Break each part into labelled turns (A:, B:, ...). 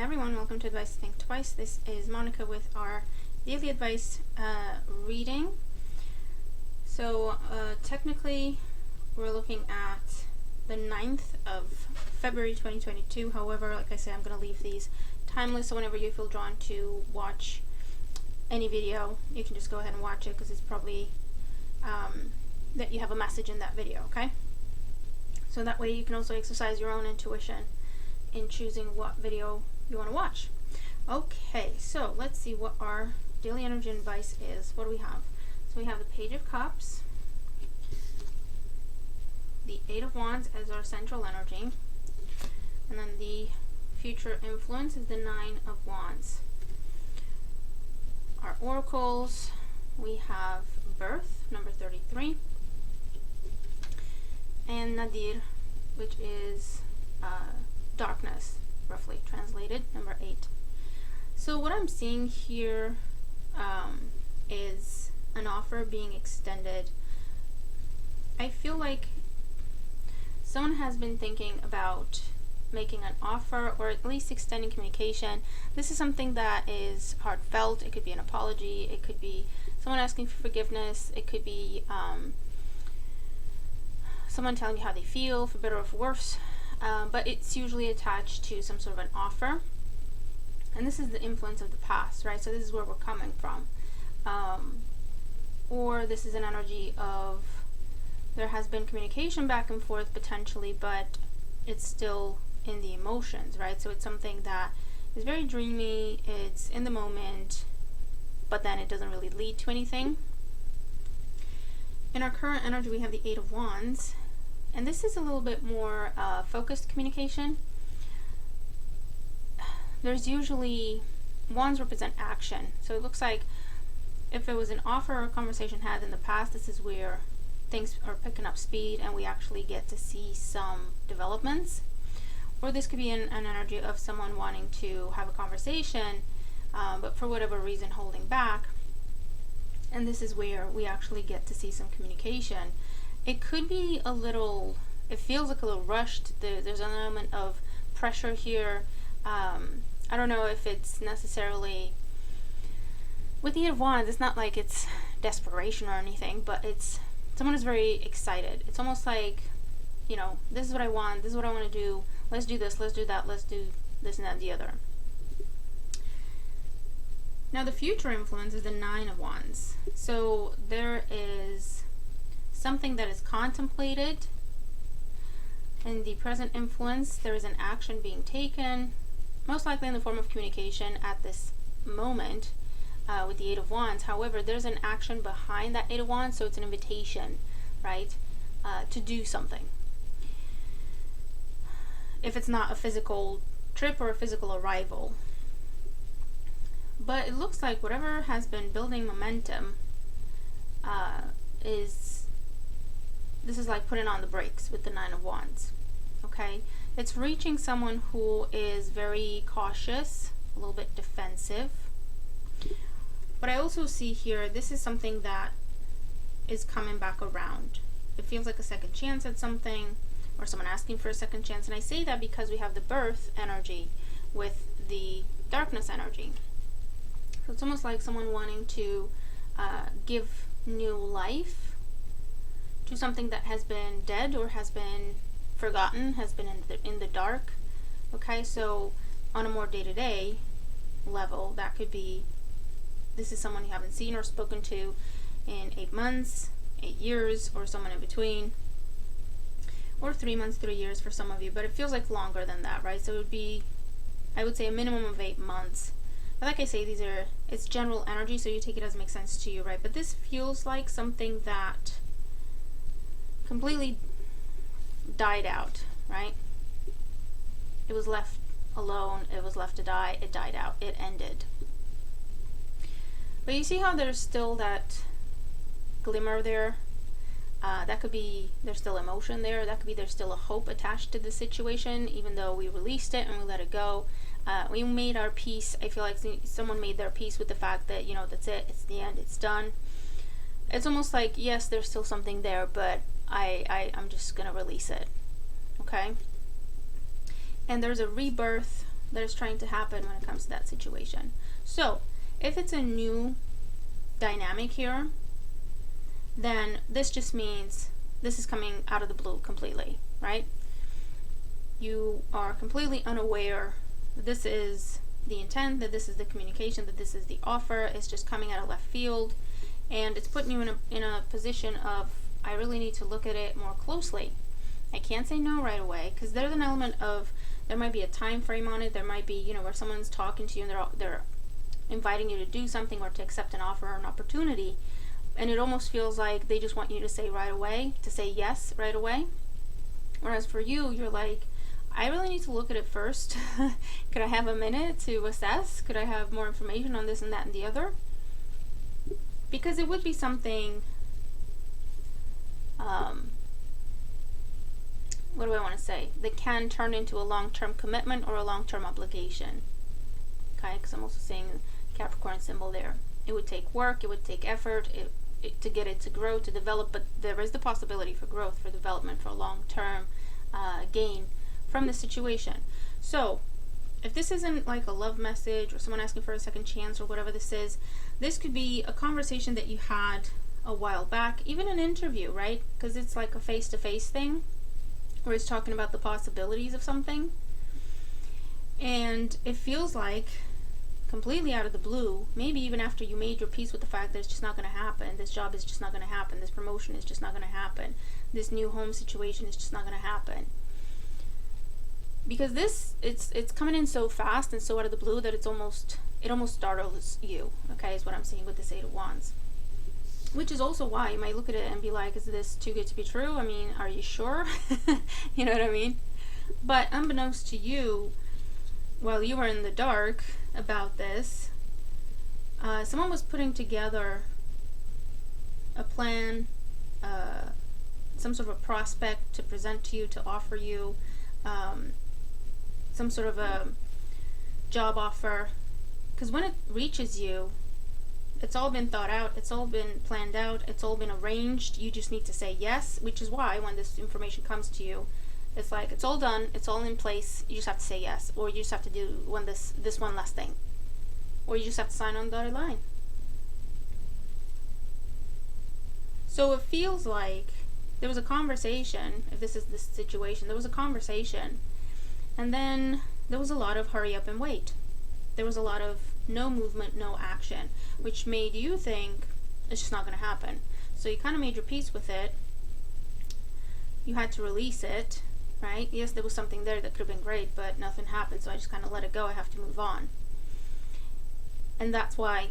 A: everyone, welcome to Advice to Think Twice. This is Monica with our daily advice reading. So technically we're looking at the 9th of February 2022. However, like I said, I'm going to leave these timeless, so whenever you feel drawn to watch any video, you can just go ahead and watch it, because it's probably that you have a message in that video, okay? So that way you can also exercise your own intuition in choosing what video you want to watch. Okay, so let's see what our daily energy advice is. What do we have? So we have the Page of Cups, the Eight of Wands as our central energy, and then the future influence is the Nine of Wands. Our oracles, we have Birth, number 33, and Nadir, which is darkness, roughly translated, number 8. So what I'm seeing here is an offer being extended. I feel like someone has been thinking about making an offer, or at least extending communication. This is something that is heartfelt. It could be an apology, it could be someone asking for forgiveness, it could be someone telling you how they feel, for better or for worse. But it's usually attached to some sort of an offer. And this is the influence of the past, right? So this is where we're coming from. Or this is an energy of there has been communication back and forth potentially, but it's still in the emotions, right? So it's something that is very dreamy, it's in the moment, but then it doesn't really lead to anything. In our current energy, we have the Eight of Wands. And this is a little bit more focused communication. There's usually, wands represent action. So it looks like if it was an offer or a conversation had in the past, this is where things are picking up speed and we actually get to see some developments. Or this could be an energy of someone wanting to have a conversation, but for whatever reason holding back. And this is where we actually get to see some communication. It could be a little, it feels like a little rushed. There's an element of pressure here. I don't know if it's necessarily, with the Eight of Wands, it's not like it's desperation or anything, but it's, someone is very excited. It's almost like, you know, this is what I want, this is what I want to do, let's do this, let's do that, let's do this and that and the other. Now the future influence is the Nine of Wands. So there is something that is contemplated. In the present influence, there is an action being taken, most likely in the form of communication at this moment with the Eight of Wands. However, there's an action behind that Eight of Wands, so it's an invitation, right, to do something. If it's not a physical trip or a physical arrival. But it looks like whatever has been building momentum this is like putting on the brakes with the Nine of Wands. Okay, it's reaching someone who is very cautious, a little bit defensive. But I also see here, this is something that is coming back around. It feels like a second chance at something, or someone asking for a second chance. And I say that because we have the Birth energy with the darkness energy. So it's almost like someone wanting to give new life to something that has been dead or has been forgotten, has been in the dark. Okay, so on a more day-to-day level, that could be, this is someone you haven't seen or spoken to in 8 months, 8 years, or someone in between, or 3 months, 3 years for some of you, but it feels like longer than that, right? So it would be, I would say, a minimum of 8 months. But like I say, it's general energy, so you take it as it makes sense to you, right? But this feels like something that completely died out, right? It was left alone, it was left to die, it died out, it ended. But you see how there's still that glimmer there? That could be, there's still emotion there, that could be there's still a hope attached to the situation, even though we released it and we let it go. We made our peace. I feel like someone made their peace with the fact that, you know, that's it, it's the end, it's done. It's almost like, yes, there's still something there, but I'm just gonna release it. Okay? And there's a rebirth that is trying to happen when it comes to that situation. So if it's a new dynamic here, then this just means this is coming out of the blue completely, right? You are completely unaware that this is the intent, that this is the communication, that this is the offer. It's just coming out of left field, and it's putting you in a position of, I really need to look at it more closely. I can't say no right away, because there's an element of, there might be a time frame on it. There might be, where someone's talking to you and they're inviting you to do something or to accept an offer or an opportunity, and it almost feels like they just want you to say right away, to say yes right away. Whereas for you, you're like, I really need to look at it first. Could I have a minute to assess? Could I have more information on this and that and the other? Because it would be something, what do I want to say, that can turn into a long-term commitment or a long-term obligation. Okay, because I'm also seeing Capricorn symbol there. It would take work, it would take effort to get it to grow, to develop, but there is the possibility for growth, for development, for long-term gain from the situation. So if this isn't like a love message or someone asking for a second chance or whatever this is, this could be a conversation that you had a while back, even an interview, right? Because it's like a face-to-face thing where it's talking about the possibilities of something, and it feels like completely out of the blue, maybe even after you made your peace with the fact that it's just not going to happen, this job is just not going to happen, this promotion is just not going to happen, this new home situation is just not going to happen. Because it's coming in so fast and so out of the blue that it almost startles you, okay, is what I'm seeing with this Eight of Wands. Which is also why you might look at it and be like, is this too good to be true? I mean, are you sure? You know what I mean? But unbeknownst to you, while you were in the dark about this, someone was putting together a plan, some sort of a prospect to present to you, to offer you some sort of a job offer. Because when it reaches you, it's all been thought out, it's all been planned out, it's all been arranged. You just need to say yes, which is why when this information comes to you, it's like it's all done, it's all in place. You just have to say yes, or you just have to do this one last thing, or you just have to sign on the dotted line. So it feels like there was a conversation. If this is the situation, there was a conversation, and then there was a lot of hurry up and wait. There was a lot of no movement, no action, which made you think it's just not going to happen. So you kind of made your peace with it. You had to release it, right? Yes, there was something there that could have been great, but nothing happened, so I just kind of let it go. I have to move on. And that's why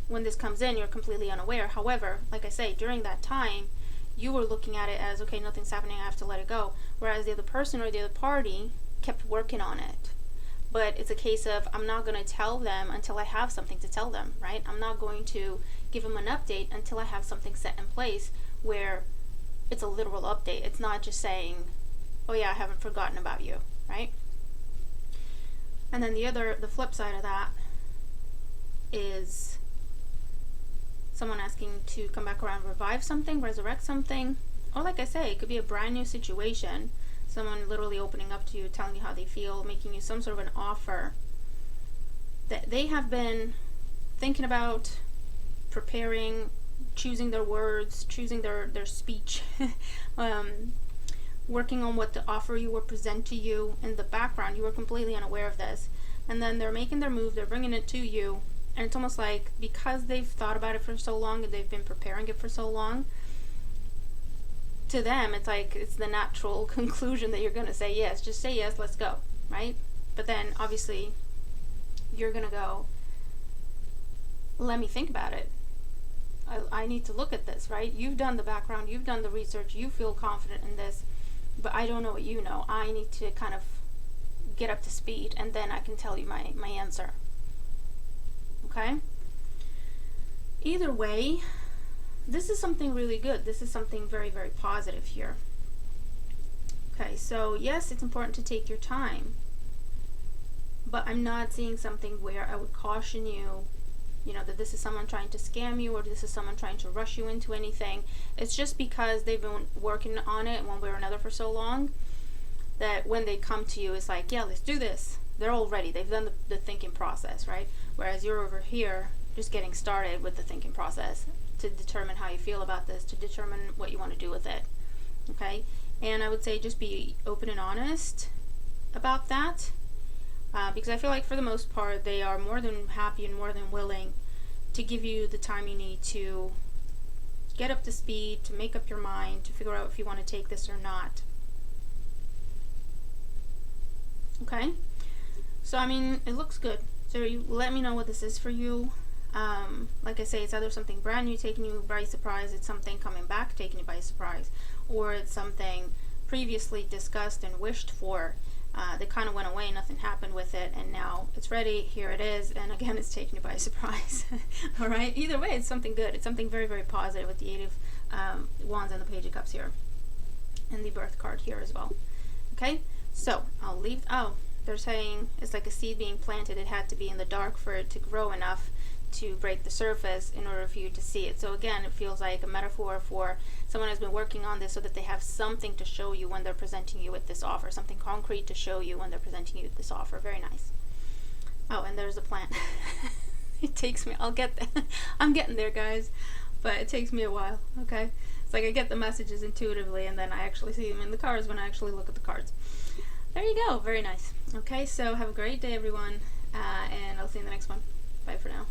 A: when this comes in, you're completely unaware. However, like I say, during that time, you were looking at it as, okay, nothing's happening, I have to let it go. Whereas the other person or the other party kept working on it. But it's a case of, I'm not going to tell them until I have something to tell them, right? I'm not going to give them an update until I have something set in place where it's a literal update. It's not just saying, oh yeah, I haven't forgotten about you, right? And then the flip side of that is someone asking to come back around, revive something, resurrect something. Or like I say, it could be a brand new situation. Someone literally opening up to you, telling you how they feel, making you some sort of an offer that they have been thinking about, preparing, choosing their words, choosing their speech, working on what to offer you or present to you. In the background, you were completely unaware of this. And then they're making their move, they're bringing it to you, and it's almost like because they've thought about it for so long and they've been preparing it for so long, to them, it's like it's the natural conclusion that you're going to say yes. Just say yes, let's go, right? But then, obviously, you're going to go, let me think about it. I need to look at this, right? You've done the background, you've done the research, you feel confident in this, but I don't know what you know. I need to kind of get up to speed, and then I can tell you my answer. Okay? Either way, this is something really good. This is something very, very positive here. Okay, so yes, it's important to take your time, but I'm not seeing something where I would caution you, that this is someone trying to scam you or this is someone trying to rush you into anything. It's just because they've been working on it one way or another for so long that when they come to you, it's like, yeah, let's do this. They're all ready. They've done the thinking process, right? Whereas you're over here just getting started with the thinking process to determine how you feel about this, to determine what you want to do with it. Okay? And I would say just be open and honest about that, because I feel like for the most part they are more than happy and more than willing to give you the time you need to get up to speed, to make up your mind, to figure out if you want to take this or not. Okay? So, I mean, it looks good. So you let me know what this is for you. Like I say, it's either something brand new taking you by surprise, it's something coming back taking you by surprise, or it's something previously discussed and wished for that kind of went away, nothing happened with it, and now it's ready, here it is, and again it's taking you by surprise. Alright, either way, it's something good. It's something very, very positive with the Eight of Wands and the Page of Cups here, and the Birth card here as well. Okay, so I'll leave. Oh, they're saying it's like a seed being planted. It had to be in the dark for it to grow enough to break the surface in order for you to see it. So again, it feels like a metaphor for someone has been working on this so that they have something to show you when they're presenting you with this offer, something concrete to show you when they're presenting you with this offer. Very nice. Oh, and there's the plant. It takes me, I'll get there. I'm getting there, guys, but it takes me a while. Okay, it's like I get the messages intuitively and then I actually see them in the cards when I actually look at the cards. There you go. Very nice. Okay, so have a great day, everyone, and I'll see you in the next one. Bye for now.